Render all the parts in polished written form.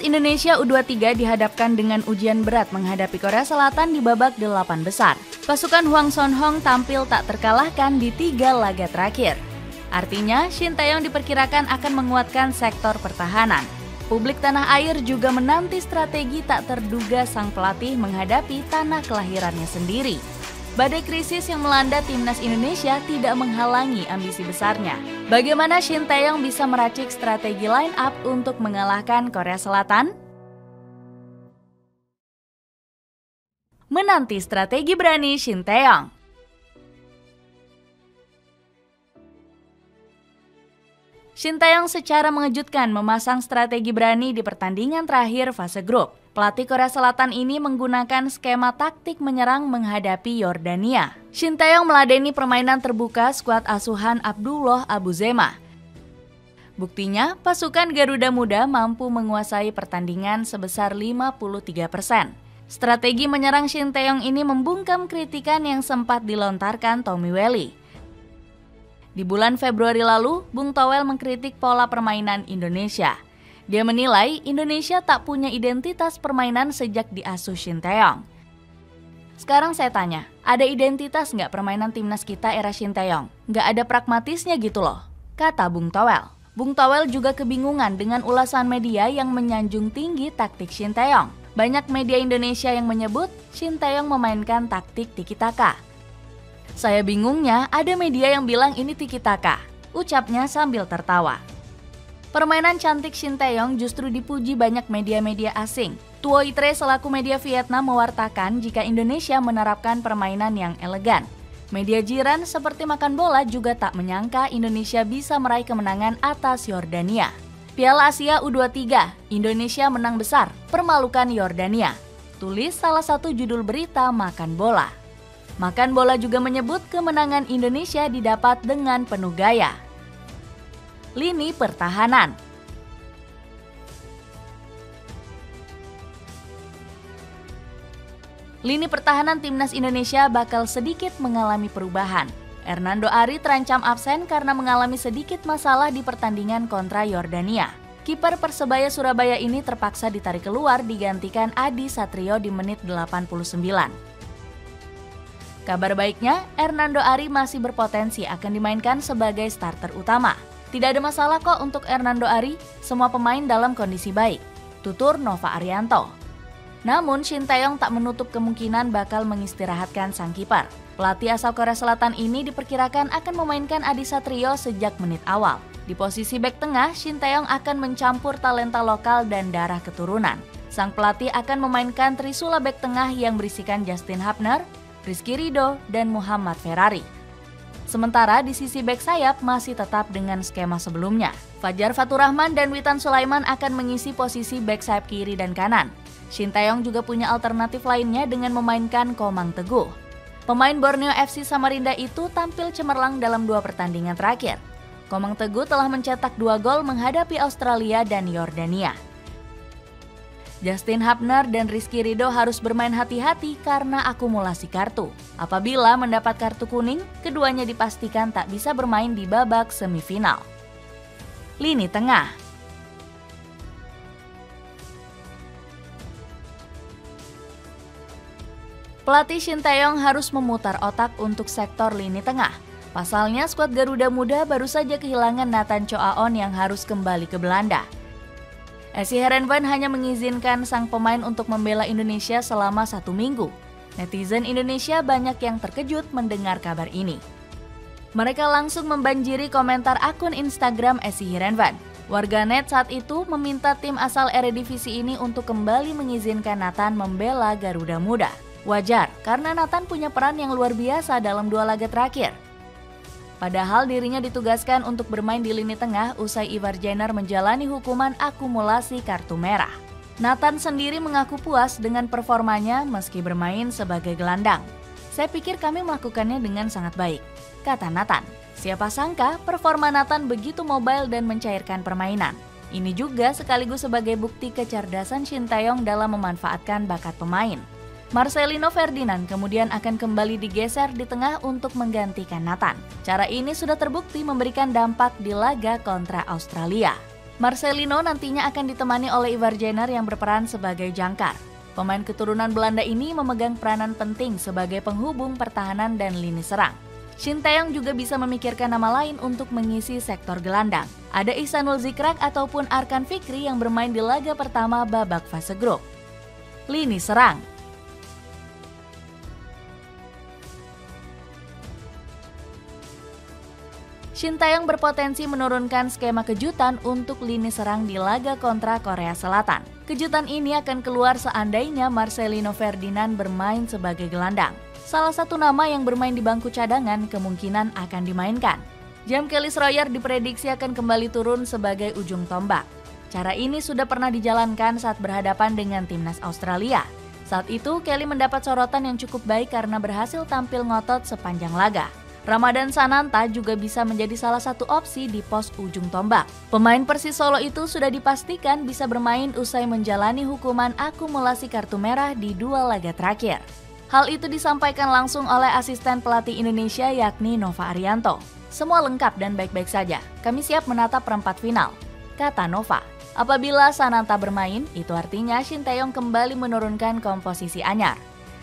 Indonesia U23 dihadapkan dengan ujian berat menghadapi Korea Selatan di babak 8 besar. Pasukan Hwang Son-hong tampil tak terkalahkan di 3 laga terakhir. Artinya, Shin Tae-yong diperkirakan akan menguatkan sektor pertahanan. Publik tanah air juga menanti strategi tak terduga sang pelatih menghadapi tanah kelahirannya sendiri. Badai krisis yang melanda timnas Indonesia tidak menghalangi ambisi besarnya. Bagaimana Shin Tae-yong bisa meracik strategi line up untuk mengalahkan Korea Selatan? Menanti strategi berani Shin Tae-yong. Shin Tae-yong secara mengejutkan memasang strategi berani di pertandingan terakhir fase grup. Pelatih Korea Selatan ini menggunakan skema taktik menyerang menghadapi Yordania. Shin Tae-yong meladeni permainan terbuka skuad asuhan Abdullah Abuzema. Buktinya, pasukan Garuda Muda mampu menguasai pertandingan sebesar 53%. Strategi menyerang Shin Tae-yong ini membungkam kritikan yang sempat dilontarkan Tommy Welly. Di bulan Februari lalu, Bung Towel mengkritik pola permainan Indonesia. Dia menilai Indonesia tak punya identitas permainan sejak diasuh Shin Tae-yong. Sekarang saya tanya, ada identitas nggak permainan timnas kita era Shin Tae-yong? Nggak ada pragmatisnya gitu loh, kata Bung Towel. Bung Towel juga kebingungan dengan ulasan media yang menyanjung tinggi taktik Shin Tae-yong. Banyak media Indonesia yang menyebut Shin Tae-yong memainkan taktik tiki-taka. Saya bingungnya ada media yang bilang ini tiki-taka, ucapnya sambil tertawa. Permainan cantik Shin Tae-yong justru dipuji banyak media-media asing. Tuo Itre selaku media Vietnam mewartakan jika Indonesia menerapkan permainan yang elegan. Media jiran seperti Makan Bola juga tak menyangka Indonesia bisa meraih kemenangan atas Yordania. Piala Asia U23, Indonesia menang besar, permalukan Yordania. Tulis salah satu judul berita Makan Bola. Makan Bola juga menyebut kemenangan Indonesia didapat dengan penuh gaya. Lini pertahanan. Lini pertahanan timnas Indonesia bakal sedikit mengalami perubahan. Hernando Ari terancam absen karena mengalami sedikit masalah di pertandingan kontra Yordania. Kiper Persebaya Surabaya ini terpaksa ditarik keluar digantikan Adi Satrio di menit 89. Kabar baiknya, Hernando Ari masih berpotensi akan dimainkan sebagai starter utama. Tidak ada masalah kok untuk Hernando Ari, semua pemain dalam kondisi baik, tutur Nova Arianto. Namun Shin Tae-yong tak menutup kemungkinan bakal mengistirahatkan sang kiper. Pelatih asal Korea Selatan ini diperkirakan akan memainkan Adi Satrio sejak menit awal. Di posisi bek tengah, Shin Tae-yong akan mencampur talenta lokal dan darah keturunan. Sang pelatih akan memainkan trisula bek tengah yang berisikan Justin Hapner, Rizky Ridho, dan Muhammad Ferrari. Sementara di sisi bek sayap masih tetap dengan skema sebelumnya. Fajar Faturrahman dan Witan Sulaiman akan mengisi posisi bek sayap kiri dan kanan. Shin Tae-yong juga punya alternatif lainnya dengan memainkan Komang Teguh. Pemain Borneo FC Samarinda itu tampil cemerlang dalam 2 pertandingan terakhir. Komang Teguh telah mencetak 2 gol menghadapi Australia dan Yordania. Justin Hapner dan Rizky Ridho harus bermain hati-hati karena akumulasi kartu. Apabila mendapat kartu kuning, keduanya dipastikan tak bisa bermain di babak semifinal. Lini tengah. Pelatih Shin Tae-yong harus memutar otak untuk sektor lini tengah. Pasalnya skuad Garuda Muda baru saja kehilangan Nathan Choaon yang harus kembali ke Belanda. Esi Herenvan hanya mengizinkan sang pemain untuk membela Indonesia selama 1 minggu. Netizen Indonesia banyak yang terkejut mendengar kabar ini. Mereka langsung membanjiri komentar akun Instagram Esi Herenvan. Warganet saat itu meminta tim asal Eredivisie ini untuk kembali mengizinkan Nathan membela Garuda Muda. Wajar, karena Nathan punya peran yang luar biasa dalam 2 laga terakhir. Padahal dirinya ditugaskan untuk bermain di lini tengah usai Ivar Jenner menjalani hukuman akumulasi kartu merah. Nathan sendiri mengaku puas dengan performanya meski bermain sebagai gelandang. Saya pikir kami melakukannya dengan sangat baik, kata Nathan. Siapa sangka performa Nathan begitu mobile dan mencairkan permainan. Ini juga sekaligus sebagai bukti kecerdasan Shin Tae-yong dalam memanfaatkan bakat pemain. Marcelino Ferdinand kemudian akan kembali digeser di tengah untuk menggantikan Nathan. Cara ini sudah terbukti memberikan dampak di laga kontra Australia. Marcelino nantinya akan ditemani oleh Ivar Jenner yang berperan sebagai jangkar. Pemain keturunan Belanda ini memegang peranan penting sebagai penghubung pertahanan dan lini serang. Shin Tae-yong juga bisa memikirkan nama lain untuk mengisi sektor gelandang. Ada Ihsanul Zikrak ataupun Arkan Fikri yang bermain di laga pertama babak fase grup. Lini serang. Shin Tae-yong berpotensi menurunkan skema kejutan untuk lini serang di laga kontra Korea Selatan. Kejutan ini akan keluar seandainya Marcelino Ferdinand bermain sebagai gelandang. Salah satu nama yang bermain di bangku cadangan kemungkinan akan dimainkan. James Royer diprediksi akan kembali turun sebagai ujung tombak. Cara ini sudah pernah dijalankan saat berhadapan dengan timnas Australia. Saat itu Kelly mendapat sorotan yang cukup baik karena berhasil tampil ngotot sepanjang laga. Ramadan Sananta juga bisa menjadi salah satu opsi di pos ujung tombak. Pemain Persis Solo itu sudah dipastikan bisa bermain usai menjalani hukuman akumulasi kartu merah di 2 laga terakhir. Hal itu disampaikan langsung oleh asisten pelatih Indonesia yakni Nova Arianto. Semua lengkap dan baik-baik saja, kami siap menatap perempat final, kata Nova. Apabila Sananta bermain, itu artinya Shin Tae-yong kembali menurunkan komposisi anyar.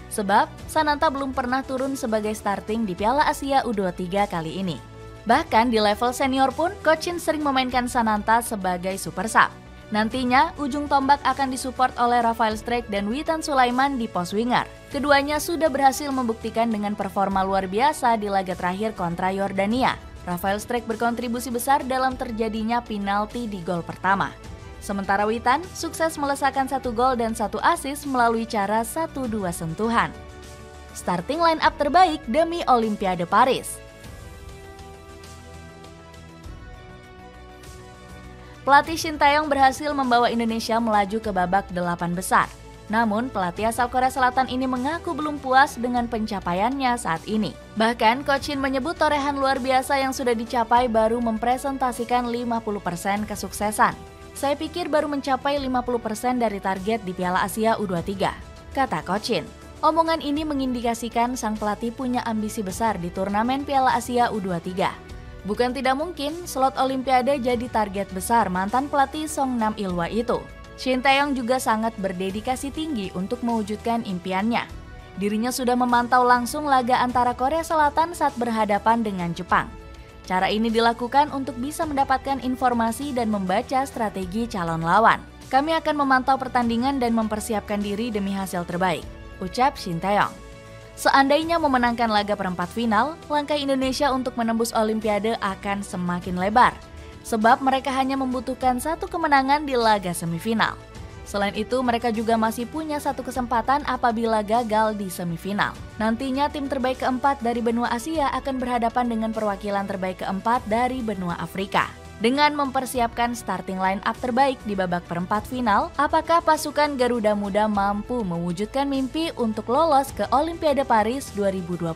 Sebab Sananta belum pernah turun sebagai starting di Piala Asia U23 kali ini. Bahkan di level senior pun, Coach Shin sering memainkan Sananta sebagai super sub. Nantinya, ujung tombak akan disupport oleh Rafael Strijk dan Witan Sulaiman di pos winger. Keduanya sudah berhasil membuktikan dengan performa luar biasa di laga terakhir kontra Yordania. Rafael Strijk berkontribusi besar dalam terjadinya penalti di gol pertama. Sementara Witan sukses melesakkan 1 gol dan 1 assist melalui cara 1-2 sentuhan. Starting line up terbaik demi Olimpiade Paris. Pelatih Shin Tae-yong berhasil membawa Indonesia melaju ke babak 8 besar. Namun pelatih asal Korea Selatan ini mengaku belum puas dengan pencapaiannya saat ini. Bahkan Coach Shin menyebut torehan luar biasa yang sudah dicapai baru mempresentasikan 50% kesuksesan. Saya pikir baru mencapai 50% dari target di Piala Asia U23, kata Coach Shin. Omongan ini mengindikasikan sang pelatih punya ambisi besar di turnamen Piala Asia U23. Bukan tidak mungkin slot Olimpiade jadi target besar mantan pelatih Song Nam Ilhwa itu. Shin Tae-yong juga sangat berdedikasi tinggi untuk mewujudkan impiannya. Dirinya sudah memantau langsung laga antara Korea Selatan saat berhadapan dengan Jepang. Cara ini dilakukan untuk bisa mendapatkan informasi dan membaca strategi calon lawan. Kami akan memantau pertandingan dan mempersiapkan diri demi hasil terbaik, ucap Shin Tae-yong. Seandainya memenangkan laga perempat final, langkah Indonesia untuk menembus Olimpiade akan semakin lebar. Sebab mereka hanya membutuhkan 1 kemenangan di laga semifinal. Selain itu, mereka juga masih punya 1 kesempatan apabila gagal di semifinal. Nantinya tim terbaik keempat dari benua Asia akan berhadapan dengan perwakilan terbaik keempat dari benua Afrika. Dengan mempersiapkan starting line up terbaik di babak perempat final, apakah pasukan Garuda Muda mampu mewujudkan mimpi untuk lolos ke Olimpiade Paris 2024?